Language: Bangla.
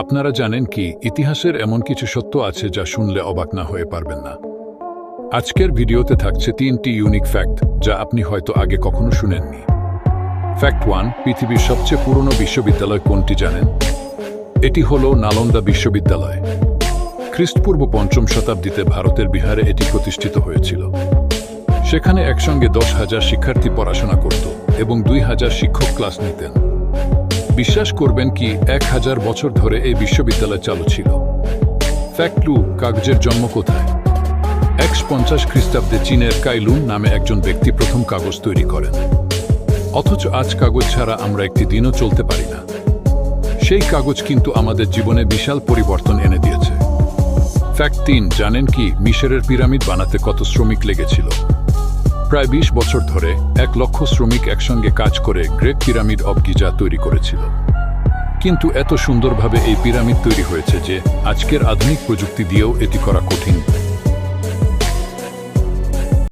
আপনারা জানেন কি, ইতিহাসের এমন কিছু সত্য আছে যা শুনলে অবাক না হয়ে পারবেন না। আজকের ভিডিওতে থাকছে 3টি ইউনিক ফ্যাক্ট যা আপনি হয়তো আগে কখনো শুনেননি। ফ্যাক্ট 1, পৃথিবীর সবচেয়ে পুরনো বিশ্ববিদ্যালয় কোনটি জানেন? এটি হলো নালন্দা বিশ্ববিদ্যালয়। খ্রিস্টপূর্ব 5ম শতাব্দীতে ভারতের বিহারে এটি প্রতিষ্ঠিত হয়েছিল। সেখানে একসঙ্গে 10,000 শিক্ষার্থী পড়াশোনা করত এবং 2,000 শিক্ষক ক্লাস নিতেন। বিশ্বাস করবেন কি, 1,000 বছর ধরে এই বিশ্ববিদ্যালয় চালু ছিল। ফ্যাক্ট 2, কাগজের জন্ম কোথায়? 150 খ্রিস্টাব্দে চীনের কাইলুন নামে একজন ব্যক্তি প্রথম কাগজ তৈরি করেন। অথচ আজ কাগজ ছাড়া আমরা একটি দিনও চলতে পারি না। সেই কাগজ কিন্তু আমাদের জীবনে বিশাল পরিবর্তন এনে দিয়েছে। ফ্যাক্ট 3, জানেন কি মিশরের পিরামিড বানাতে কত শ্রমিক লেগেছিল? প্রায় 20 বছর ধরে 1 লক্ষ শ্রমিক একসঙ্গে কাজ করে গ্রেট পিরামিড অব গিজা তৈরি করেছিল। কিন্তু এত সুন্দরভাবে এই পিরামিড তৈরি হয়েছে যে আজকের আধুনিক প্রযুক্তি দিয়েও এটি করা কঠিন।